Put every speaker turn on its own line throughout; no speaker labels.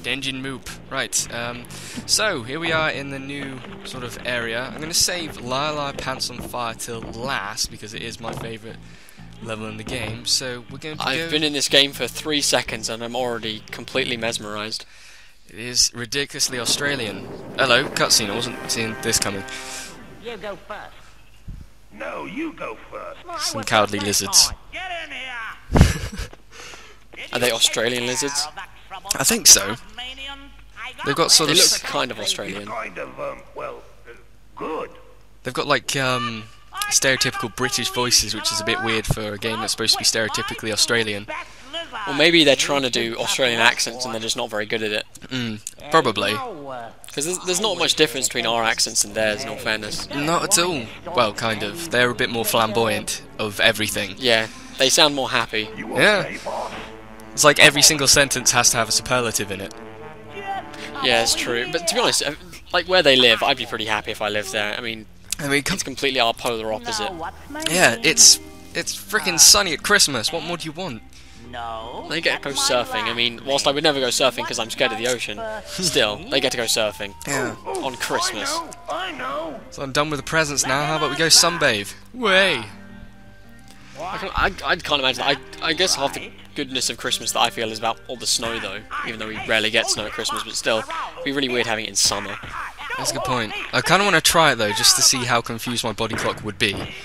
TENJINMOOP. Right, so here we are in the new sort of area. I'm going to save Lila Pants on Fire till last because it is my favourite level in the game. So we're going to
I've been in this game for 3 seconds and I'm already completely mesmerised.
It is ridiculously Australian. Hello, cutscene. I wasn't seeing this coming.
You go first.
No, you go first.
Some cowardly lizards.
Get in here!
Are they Australian lizards?
I think so. They've got sort
They
of...
look kind of Australian.
Kind of, good.
They've got like stereotypical British voices, which is a bit weird for a game that's supposed to be stereotypically Australian.
Or maybe they're trying to do Australian accents and they're just not very good at it.
Probably.
Because there's not much difference between our accents and theirs, in all fairness.
Not at all. Well, kind of. They're a bit more flamboyant of everything.
Yeah, they sound more happy.
Yeah. It's like every single sentence has to have a superlative in it.
Yeah, it's true. But to be honest, like where they live, I'd be pretty happy if I lived there. I mean, it's completely our polar opposite.
Yeah, it's freaking sunny at Christmas. What more do you want?
No.
They get to go surfing. I mean, whilst I would never go surfing because I'm scared of the ocean, still, they get to go surfing.
Yeah.
On Christmas.
I know.
So I'm done with the presents now. How about we go sunbathe? Way.
I can't imagine. I guess half the goodness of Christmas that I feel is about all the snow, though. Even though we rarely get snow at Christmas, but still, it'd be really weird having it in summer.
That's a good point. I kind of want to try it though, just to see how confused my body clock would be.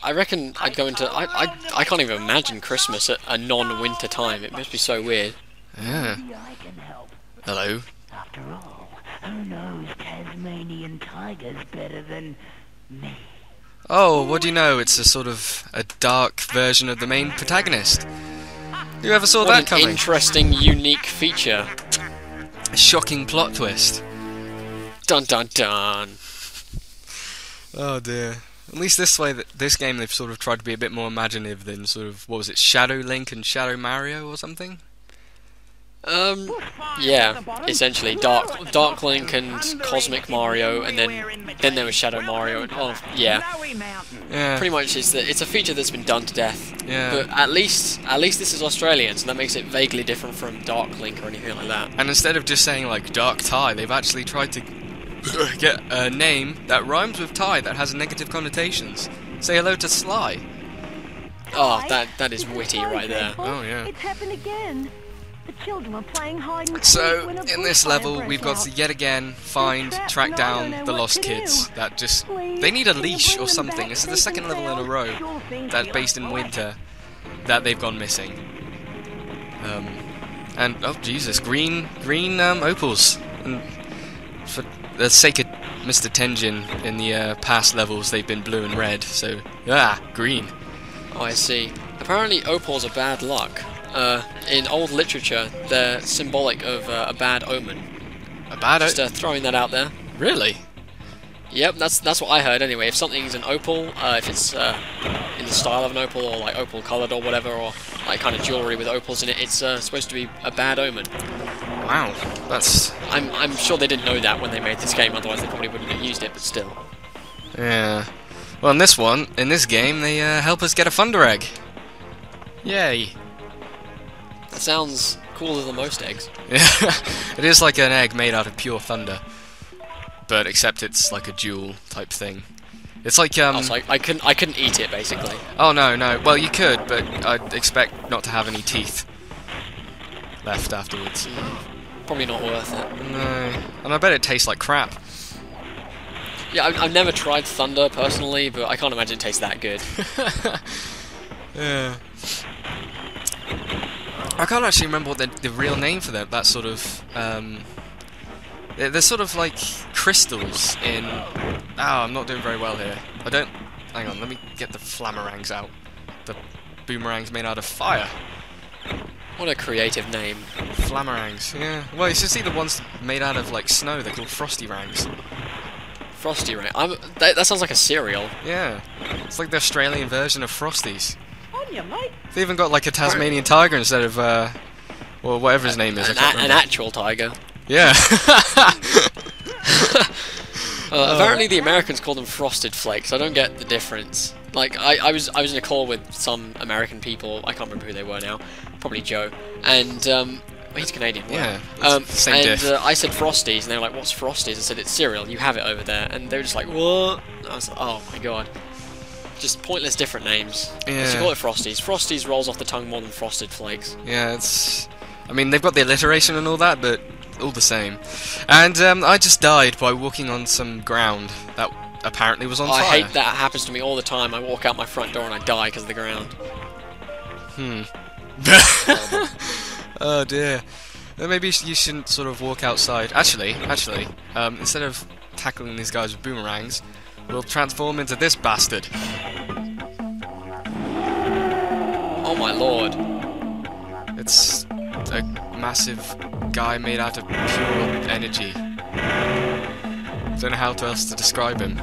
I reckon I'd go into... I can't even imagine Christmas at a non-winter time. It must be so weird.
Yeah. Hello.
After all, who knows Tasmanian Tigers better than me?
Oh, what do you know? It's a sort of a dark version of the main protagonist. You ever saw that
What an
coming?
interesting, unique feature.
A shocking plot twist.
Dun dun dun.
Oh dear. At least this game they've sort of tried to be a bit more imaginative than sort of, what was it, Shadow Link and Shadow Mario or something?
Yeah, essentially Dark Link and Cosmic Mario, and then there was Shadow Mario. And, oh, yeah.
Yeah.
Pretty much, it's a feature that's been done to death.
Yeah.
But at least this is Australian, so that makes it vaguely different from Dark Link or anything like that.
And instead of just saying like Dark Tie, they've actually tried to get a name that rhymes with tie that has negative connotations. Say hello to Sly.
Oh, that is witty right there.
Oh yeah.
It's happened again. The children were playing hide and
So,
seek when a
in this
bushfire
level,
broke
we've got
out.
to yet again track down the lost kids. That just... They need a leash or something. This is the second level in a row that's based in winter that they've gone missing. And, oh Jesus, green opals. And for the sake of Mr. Tenjin, in the past levels, they've been blue and red, so... green.
Oh, I see. Apparently opals are bad luck. In old literature, they're symbolic of a bad omen.
A bad
Just throwing that out there.
Really?
Yep, that's what I heard anyway. If something's an opal, if it's in the style of an opal, or like opal coloured or whatever, or like kind of jewellery with opals in it, it's supposed to be a bad omen.
Wow, that's...
I'm sure they didn't know that when they made this game, otherwise they probably wouldn't have used it, but still.
Yeah. Well, in this game, they help us get a Thunder Egg. Yay.
That sounds cooler than most eggs.
Yeah, it is like an egg made out of pure thunder, but except it's like a jewel type thing. It's like
So I couldn't eat it basically.
Oh no. Well, you could, but I'd expect not to have any teeth left afterwards.
Probably not worth it.
No, and I bet it tastes like crap.
Yeah, I've never tried thunder personally, but I can't imagine it tastes that good.
Yeah. I can't actually remember what the real name for them. That sort of they're sort of like crystals in. Oh, I'm not doing very well here. I don't. Hang on, let me get the flammerangs out. The boomerangs made out of fire.
What a creative name.
Flammerangs, yeah. Well, you should see the ones made out of like snow. They're called frosty rangs.
Frosty Ray. That sounds like a cereal.
Yeah, it's like the Australian version of Frosties.
On you, mate.
They even got like a Tasmanian Tiger instead of well, whatever his name is. I can't
An
remember.
actual tiger.
Yeah.
Apparently the Americans call them Frosted Flakes. I don't get the difference. Like I was in a call with some American people. I can't remember who they were now. Probably Joe. And Oh, he's Canadian.
Yeah,
Wow.
same
and
diff.
I said Frosties, and they were like, "What's Frosties?" I said, "It's cereal. You have it over there." And they were just like, "What?" And I was like, "Oh my god." Just pointless different names.
Yeah.
So you call it Frosties. Frosties rolls off the tongue more than Frosted Flakes.
Yeah, it's... I mean, they've got the alliteration and all that, but all the same. And I just died by walking on some ground that apparently was on fire.
I hate that. It happens to me all the time. I walk out my front door and I die because of the ground.
Oh dear. Then maybe you shouldn't sort of walk outside. Actually, instead of tackling these guys with boomerangs, we'll transform into this bastard.
Oh my lord.
It's a massive guy made out of pure energy. Don't know how else to describe him.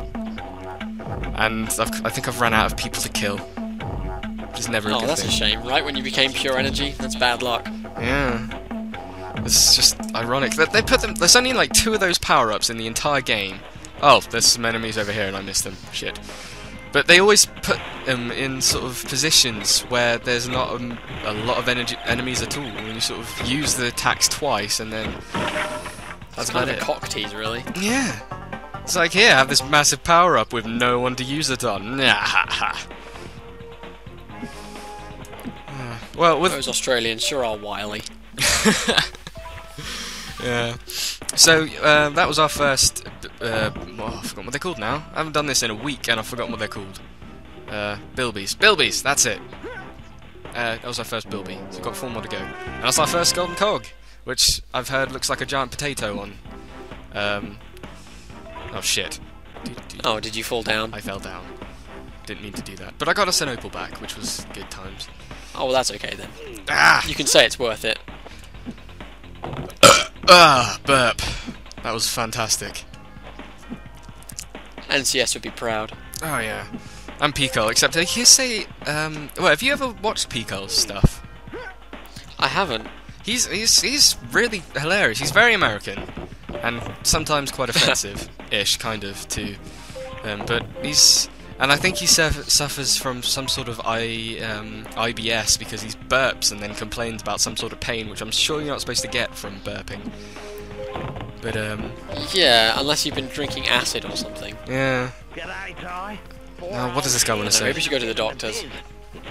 And I think I've run out of people to kill. Which is never a good
that's
thing.
a shame. Right when you became pure energy, that's bad luck.
Yeah. It's just ironic. They put them... There's only like 2 of those power-ups in the entire game. Oh, there's some enemies over here and I missed them. Shit. But they always put them in sort of positions where there's not a lot of enemies at all. And you sort of use the attacks twice and then...
That's kind of a cock tease, really.
Yeah. It's like, here, have this massive power-up with no one to use it on. Nah, ha, ha. Well, with...
Those Australians sure are wily.
Yeah. So, that was our first... I've forgotten what they're called now. I haven't done this in a week and I've forgotten what they're called. Bilbies. Bilbies, that's it. That was our first Bilby. So we've got 4 more to go. And that's our first golden cog, which I've heard looks like a giant potato on... Oh shit.
Oh, did you fall down?
I fell down. Didn't mean to do that. But I got us an opal back, which was good times.
Oh, well, that's okay then.
Ah!
You can say it's worth it.
Burp. That was fantastic.
NCS would be proud.
Oh yeah. And Pico, except he say, well, have you ever watched Pico's stuff?
I haven't.
He's really hilarious. He's very American, and sometimes quite offensive-ish, kind of, too. But he's... And I think he suffers from some sort of IBS because he burps and then complains about some sort of pain, which I'm sure you're not supposed to get from burping. But,
Yeah, unless you've been drinking acid or something.
yeah.
G'day, Ty.
Now, what does this guy want to say?
Maybe we should go to the doctors.
It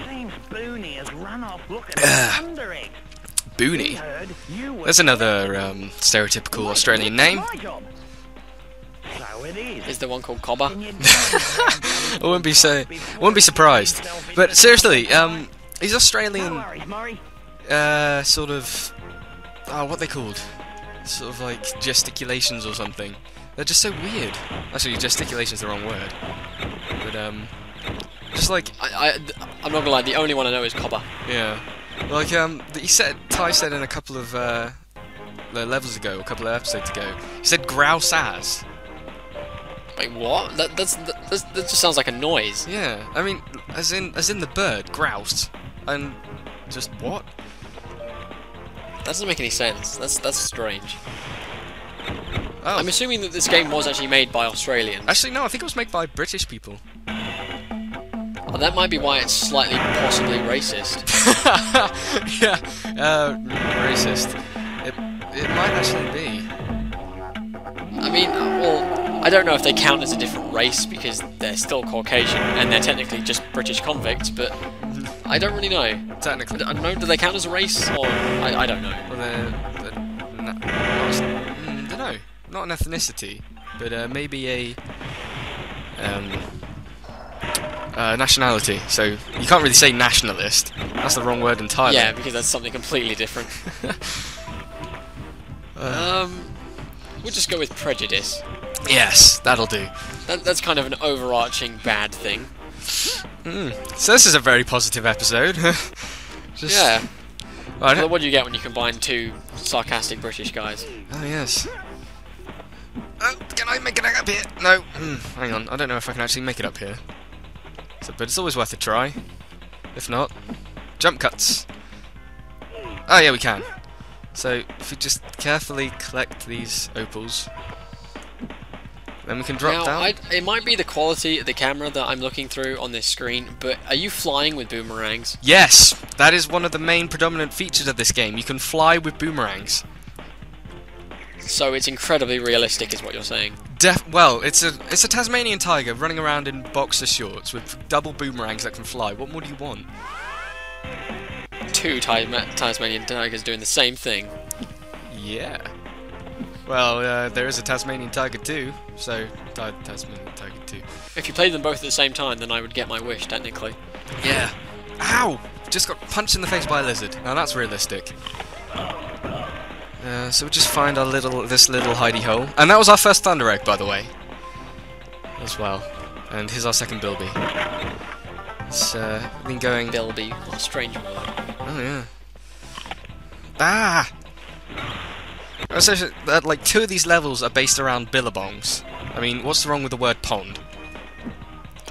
seems Booney has run off looking for Thunder Egg.
Booney.
Heard you were...
There's another stereotypical Australian name.
My job. So it is.
Is there one called Cobber?
Can you
I wouldn't be surprised. But seriously, he's
No
Australian,
worries, Murray.
sort of, what are they called? Sort of like gesticulations or something. They're just so weird. Actually, gesticulation's the wrong word. But just like,
I'm not gonna lie, the only one I know is Cobber.
yeah, like Ty said in a couple of levels ago, a couple of episodes ago, he said grouse ass.
Wait, what? That just sounds like a noise.
Yeah, I mean, as in the bird, grouse, and just what?
That doesn't make any sense. That's strange.
Oh,
I'm assuming that this game was actually made by Australians.
actually no, I think it was made by British people.
Oh, that might be why it's slightly, possibly racist.
Yeah, racist. It might actually be.
I mean, well, I don't know if they count as a different race because they're still Caucasian and they're technically just British convicts, but I don't really know.
Technically.
I don't know, do they count as a race? Or I don't know.
Well, don't know. Not an ethnicity, but maybe a nationality. So you can't really say nationalist. That's the wrong word entirely.
Yeah, because that's something completely different. We'll just go with prejudice.
Yes, that'll do.
That's kind of an overarching bad thing.
So this is a very positive episode. Just,
Yeah.
Well,
Well, what do you get when you combine 2 sarcastic British guys?
oh yes. Oh, can I make it up here? No. Hang on. I don't know if I can actually make it up here. So, but it's always worth a try. If not, jump cuts. Oh yeah, we can. So if we just carefully collect these opals, Then we can drop
Now,
down.
it might be the quality of the camera that I'm looking through on this screen, but are you flying with boomerangs?
Yes, that is one of the main predominant features of this game. You can fly with boomerangs.
So it's incredibly realistic, is what you're saying.
Well, it's a Tasmanian Tiger running around in boxer shorts with double boomerangs that can fly. What more do you want?
Two Tasmanian Tigers doing the same thing.
Yeah. Well, there is a Tasmanian Tiger too, so Tasmanian Tiger 2.
If you played them both at the same time, then I would get my wish, technically.
Yeah. Ow! Just got punched in the face by a lizard. Now that's realistic. So we'll just find this little hidey hole. And that was our first Thunder Egg, by the way. As well. And here's our second Bilby. It's been going...
Bilby, what a strange word.
Oh, yeah. Ah! Essentially, like, 2 of these levels are based around billabongs. I mean, what's wrong with the word pond?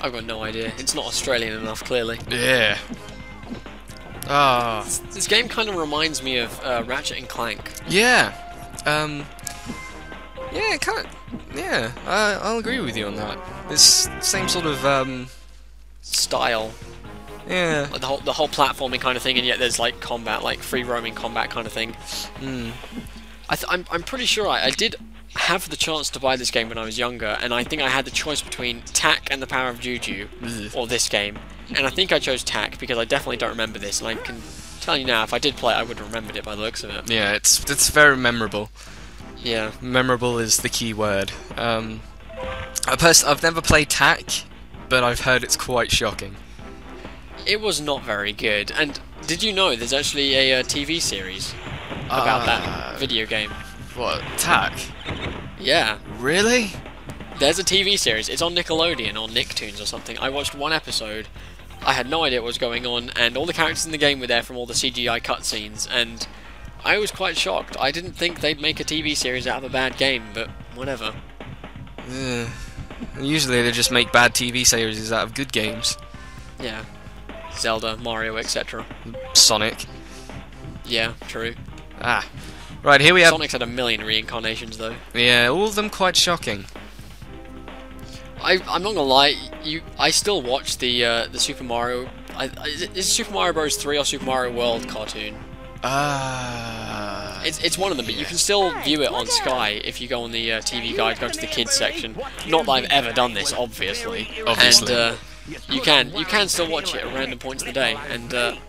I've got no idea. It's not Australian enough, clearly.
Yeah. Ah.
This game kind of reminds me of Ratchet and Clank.
Yeah. Yeah, kind of. Yeah, I'll agree with you on that. This same sort of
Style.
Yeah.
Like the whole platforming kind of thing, and yet there's like combat, like free roaming combat kind of thing.
Hmm.
I'm pretty sure I did have the chance to buy this game when I was younger, and I think I had the choice between Tak and the Power of Juju, or this game, and I think I chose Tak because I definitely don't remember this, and I can tell you now, if I did play it, I would have remembered it by the looks of it.
Yeah, it's very memorable.
Yeah.
Memorable is the key word. I've never played Tak, but I've heard it's quite shocking.
It was not very good, and did you know there's actually a TV series about that video game?
What, Tak?
Yeah.
Really?
There's a TV series. It's on Nickelodeon or Nicktoons or something. I watched one episode. I had no idea what was going on, and all the characters in the game were there from all the CGI cutscenes, and I was quite shocked. I didn't think they'd make a TV series out of a bad game, but whatever.
Usually they just make bad TV series out of good games.
Yeah. Zelda, Mario, etc.
Sonic.
Yeah, true.
Ah. Right, here we have...
Sonic's had a million reincarnations, though.
Yeah, all of them quite shocking.
I'm not gonna lie, I still watch the Super Mario... is it Super Mario Bros. 3 or Super Mario World cartoon? It's one of them, but you can still view it on Sky if you go on the TV guide, go to the kids section. Not that I've ever done this, obviously. And you can still watch it at random points of the day, and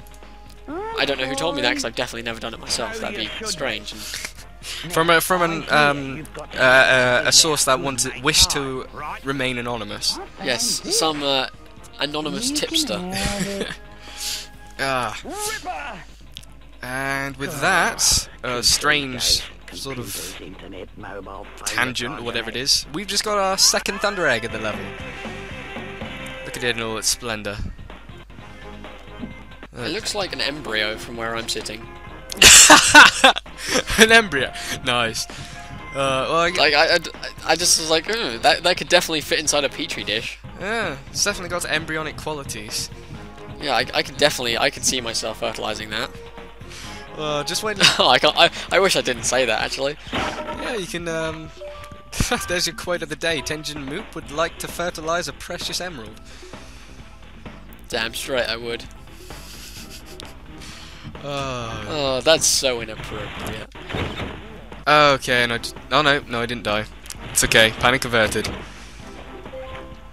I don't know who told me that because I've definitely never done it myself. That'd be strange. And
from a source that wished to remain anonymous.
yes, some anonymous tipster.
And with that, strange sort of tangent or whatever it is, we've just got our second Thunder Egg at the level. Look at it in all its splendour.
It looks like an embryo from where I'm sitting.
An embryo, nice. Well,
I just was like, oh, that could definitely fit inside a petri dish.
Yeah, it's definitely got embryonic qualities.
Yeah, I could see myself fertilizing that.
Just wait.
I wish I didn't say that, actually.
Yeah, you can. There's your quote of the day. TENJINMOOP would like to fertilize a precious emerald.
Damn straight I would.
Oh,
that's so inappropriate.
Okay, and oh no, I didn't die. It's okay, panic averted.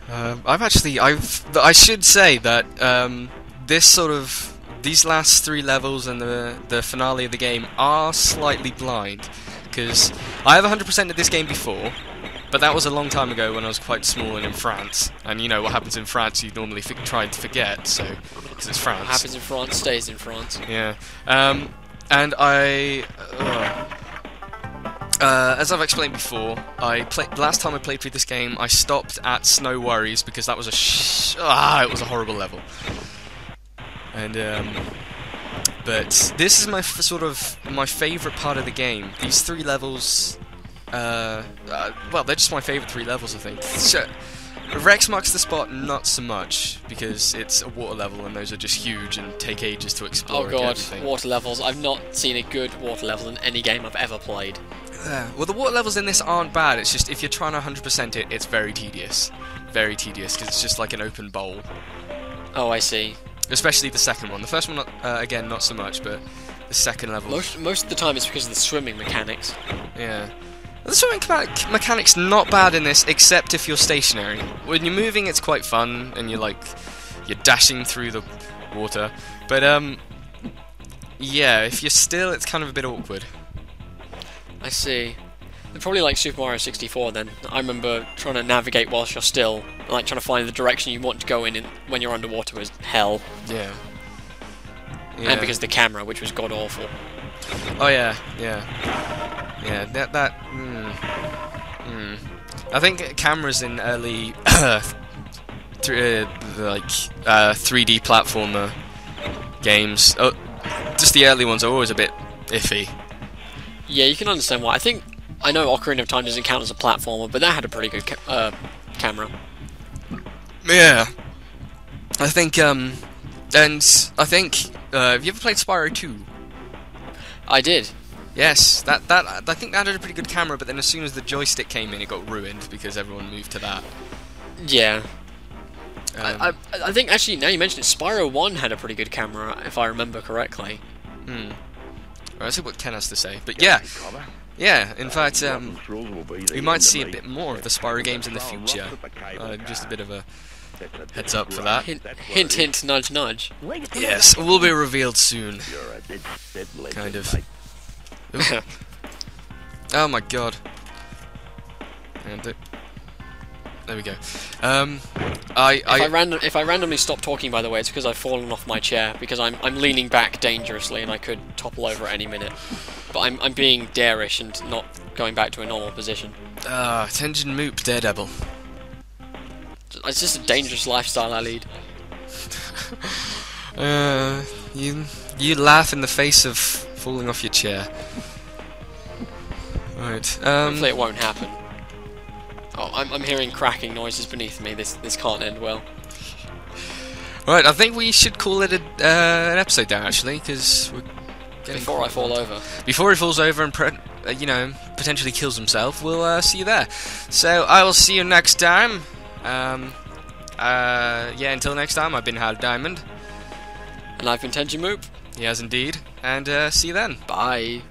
I should say that these last 3 levels and the finale of the game are slightly blind, because I have 100% of this game before, but that was a long time ago when I was quite small and in France, and you know what happens in France you normally try to forget, so, because it's France.
What happens in France stays in France.
Yeah, and as I've explained before, last time I played through this game, I stopped at Snow Worries because that was it was a horrible level. And but this is my favourite part of the game. These 3 levels, well, they're just my favourite 3 levels, I think. So, Rex marks the spot, not so much, because it's a water level and those are just huge and take ages to explore.
Oh god, water levels. I've not seen a good water level in any game I've ever played.
Well, the water levels in this aren't bad, it's just if you're trying to 100% it, it's very tedious. Very tedious, because it's just like an open bowl.
Oh, I see.
Especially the second one. The first one, again, not so much, but the second level...
Most of the time it's because of the swimming mechanics.
Yeah. The swimming mechanic's not bad in this, except if you're stationary. When you're moving, it's quite fun, and you're dashing through the water. But yeah, if you're still, it's kind of a bit awkward.
I see. They're probably like Super Mario 64 then. I remember trying to navigate whilst you're still, like trying to find the direction you want to go in when you're underwater was hell.
Yeah.
And because of the camera, which was god awful.
Oh yeah, yeah. Yeah, I think cameras in early 3D platformer games, just the early ones are always a bit iffy.
Yeah, you can understand why. I know Ocarina of Time doesn't count as a platformer, but that had a pretty good camera.
Yeah, I think, have you ever played Spyro 2?
I did.
Yes, I think that had a pretty good camera, but then as soon as the joystick came in, it got ruined because everyone moved to that.
Yeah. I think, actually, now you mention it, Spyro 1 had a pretty good camera, if I remember correctly.
Right, let's see what Ken has to say. But yeah, in fact, we might see a bit more of the Spyro games in the future. Just a bit of a heads up for that.
Hint, hint, nudge, nudge.
Yes, it will be revealed soon. Kind of. Oh my god. And there we go.
If I randomly stop talking, by the way, it's because I've fallen off my chair, because I'm leaning back dangerously and I could topple over at any minute. But I'm being darish and not going back to a normal position.
TENJINMOOP Daredevil.
It's just a dangerous lifestyle I lead.
You laugh in the face of falling off your chair. Right.
Hopefully it won't happen. Oh, I'm hearing cracking noises beneath me. This can't end well.
Right, I think we should call it an episode down, actually, because we're getting
before I fall over.
Before he falls over and potentially kills himself, we'll see you there. So I will see you next time. Yeah, until next time, I've been Dimond.
And I've been TENJINMOOP.
He has indeed. And see you then.
Bye.